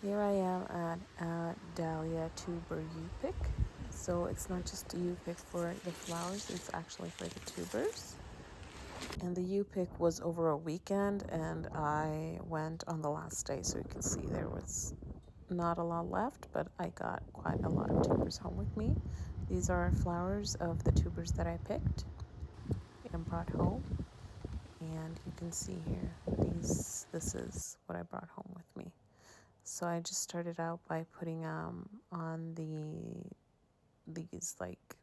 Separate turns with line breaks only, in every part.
Here I am at a Dahlia tuber U-pick. So it's not just a U-pick for the flowers, it's actually for the tubers. And the U-pick was over a weekend and I went on the last day, so you can see there was not a lot left, but I got quite a lot of tubers home with me. These are flowers of the tubers that I picked and brought home. And you can see here, this is what I brought home with me. So I just started out by putting on these like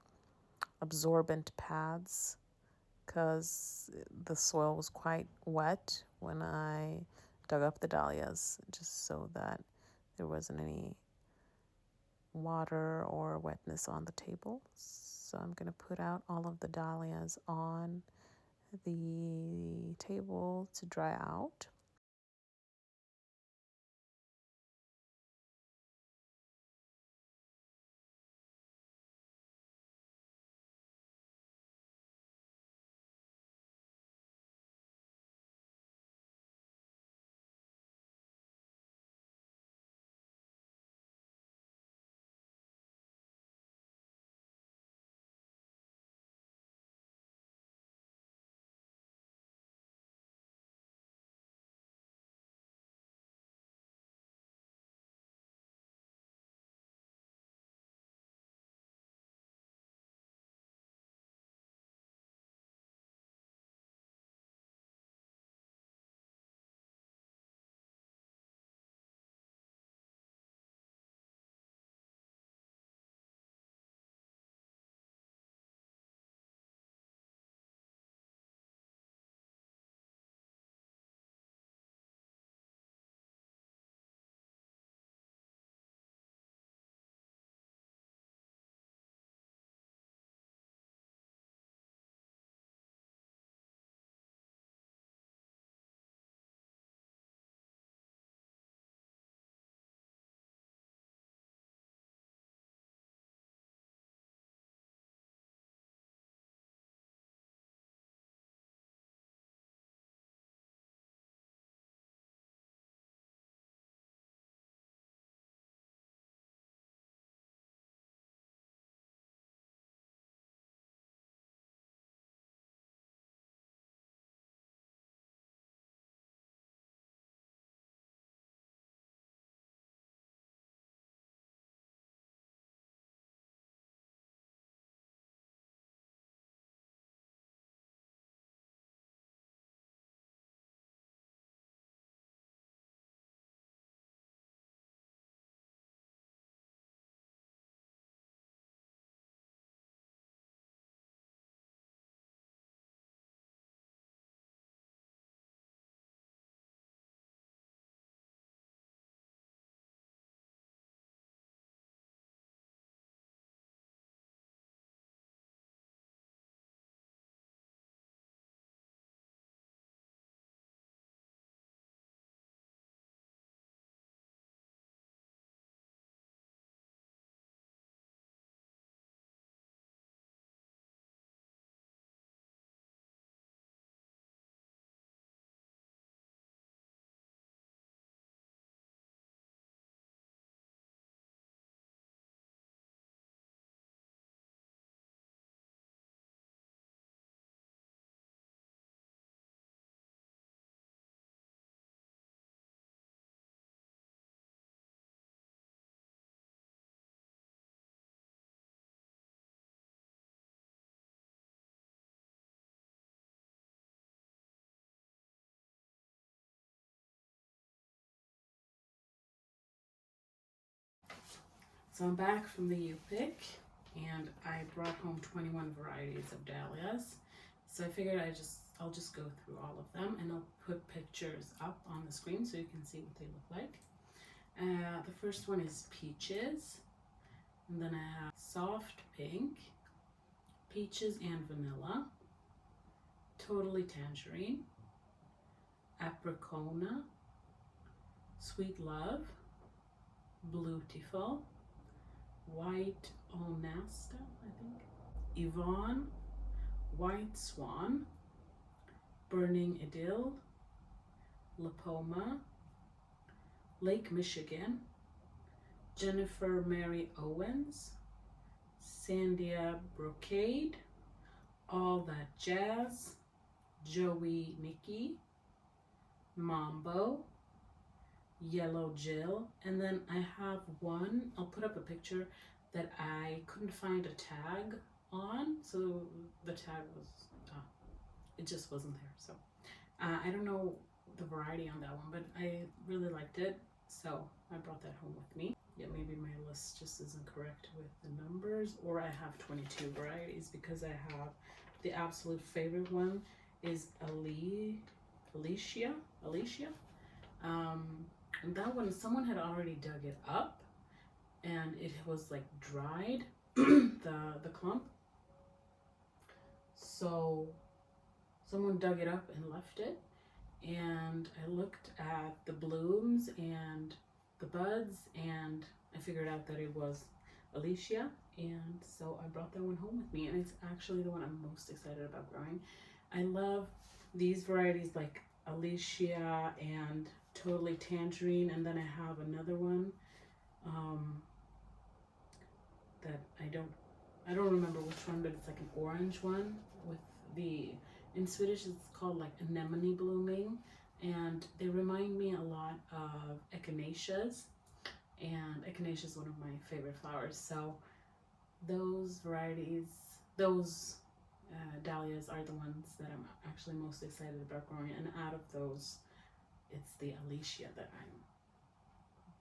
absorbent pads because the soil was quite wet when I dug up the dahlias, just so that there wasn't any water or wetness on the table. So I'm going to put out all of the dahlias on the table to dry out. So I'm back from the U-pick and I brought home 21 varieties of dahlias. So I figured I'll just go through all of them and I'll put pictures up on the screen so you can see what they look like. The first one is peaches, and then I have soft pink, peaches and vanilla, totally tangerine, apricona, sweet love, bluetiful, white onasta, I think, Yvonne, white swan, burning idyll, lapoma,
Lake Michigan, Jennifer Mary Owens, Sandia Brocade, All That Jazz, Joey Mickey, Mambo, Yellow Jill, and then I have one, I'll put up a picture that I couldn't find a tag on, so the tag was, it just wasn't there, so I don't know the variety on that one, but I really liked it, so I brought that home with me. Yeah, maybe my list just isn't correct with the numbers, or I have 22 varieties because I have the absolute favorite one is Alicia. And that one, someone had already dug it up, and it was like dried, the clump. So someone dug it up and left it, and I looked at the blooms and the buds, and I figured out that it was Alicia, and so I brought that one home with me, and it's actually the one I'm most excited about growing. I love these varieties like Alicia and Totally Tangerine, and then I have another one that I don't remember which one, but it's like an orange one with the, in Swedish it's called like anemone blooming, and they remind me a lot of echinacеas, and echinacea is one of my favorite flowers. So those varieties, those dahlias are the ones that I'm actually most excited about growing, and out of those, it's the Alicia that I'm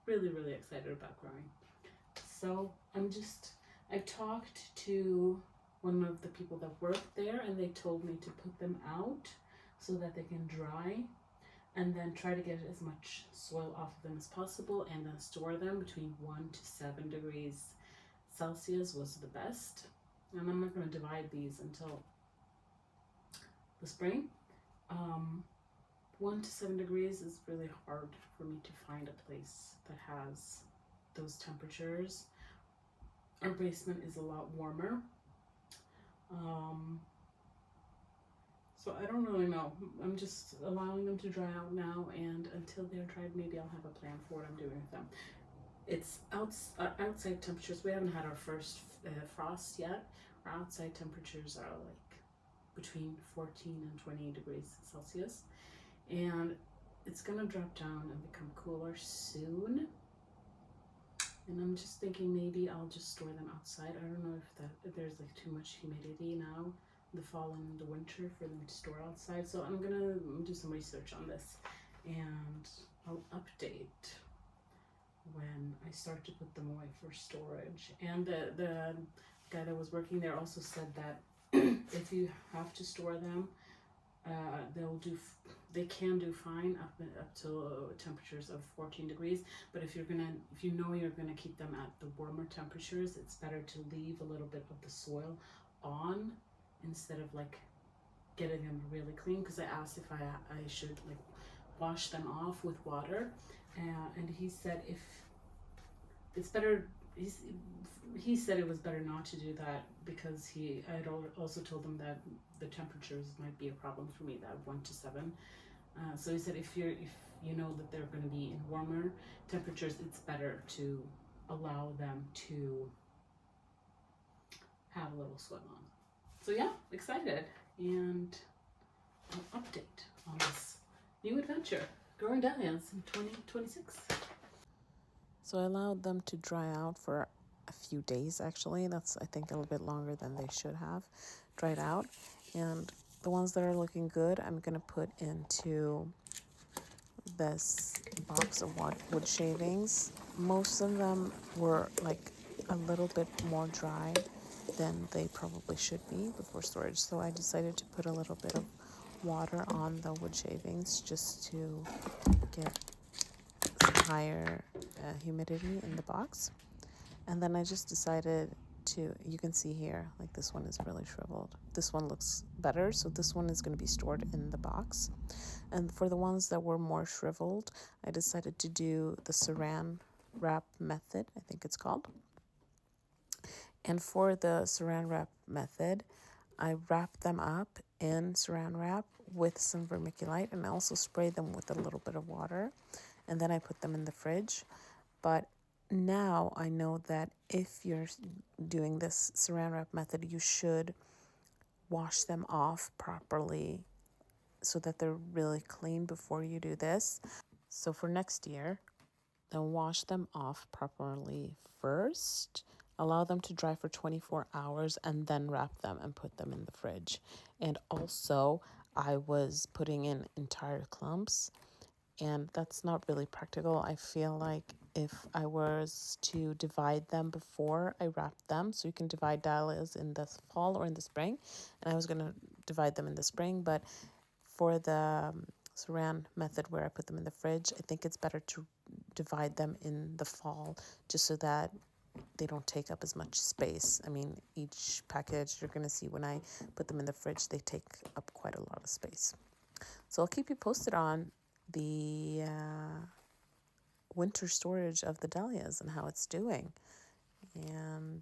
really excited about growing. So I talked to one of the people that work there, and they told me to put them out so that they can dry, and then try to get as much soil off of them as possible, and then store them between 1 to 7 degrees Celsius was the best. And I'm not going to divide these until the spring. 1 to 7 degrees is really hard for me to find a place that has those temperatures. Our basement is a lot warmer. So I don't really know. I'm just allowing them to dry out now, and until they're dried, maybe I'll have a plan for what I'm doing with them. It's outside temperatures. We haven't had our first frost yet. Our outside temperatures are like between 14 and 20 degrees Celsius, and it's gonna drop down and become cooler soon. And I'm just thinking maybe I'll just store them outside. I don't know if there's like too much humidity now, the fall and the winter, for them to store outside. So I'm gonna do some research on this, and I'll update when I start to put them away for storage. And the guy that was working there also said that if you have to store them, they can do fine up to temperatures of 14 degrees. But if you know you're gonna keep them at the warmer temperatures, it's better to leave a little bit of the soil on instead of like getting them really clean. Because I asked if I should like wash them off with water, and he said if it's better. He said it was better not to do that, because I had also told him that the temperatures might be a problem for me, that 1 to 7. So he said if you know that they're going to be in warmer temperatures, it's better to allow them to have a little swim on. So yeah, excited, and an update on this new adventure, growing dahlias in 2026.
So I allowed them to dry out for a few days, actually. That's, I think, a little bit longer than they should have dried out. And the ones that are looking good, I'm going to put into this box of wood shavings. Most of them were like a little bit more dry than they probably should be before storage. So I decided to put a little bit of water on the wood shavings just to get higher humidity in the box. And then I just decided you can see here, like this one is really shriveled. This one looks better, so this one is going to be stored in the box. And for the ones that were more shriveled, I decided to do the saran wrap method, I think it's called. And for the saran wrap method, I wrap them up in saran wrap with some vermiculite, and I also spray them with a little bit of water. and then I put them in the fridge. But now I know that if you're doing this saran wrap method, you should wash them off properly so that they're really clean before you do this. So for next year, then wash them off properly first. Allow them to dry for 24 hours and then wrap them and put them in the fridge. And also, I was putting in entire clumps, and that's not really practical. I feel like if I was to divide them before I wrapped them, so you can divide dahlias in the fall or in the spring, and I was going to divide them in the spring, but for the saran method where I put them in the fridge, I think it's better to divide them in the fall just so that they don't take up as much space. I mean, each package you're going to see when I put them in the fridge, they take up quite a lot of space. So I'll keep you posted on the winter storage of the dahlias and how it's doing. And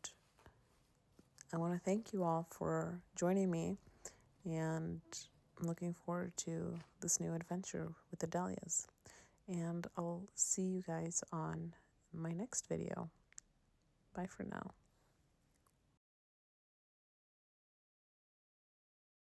I want to thank you all for joining me, and I'm looking forward to this new adventure with the dahlias. And I'll see you guys on my next video. Bye for now.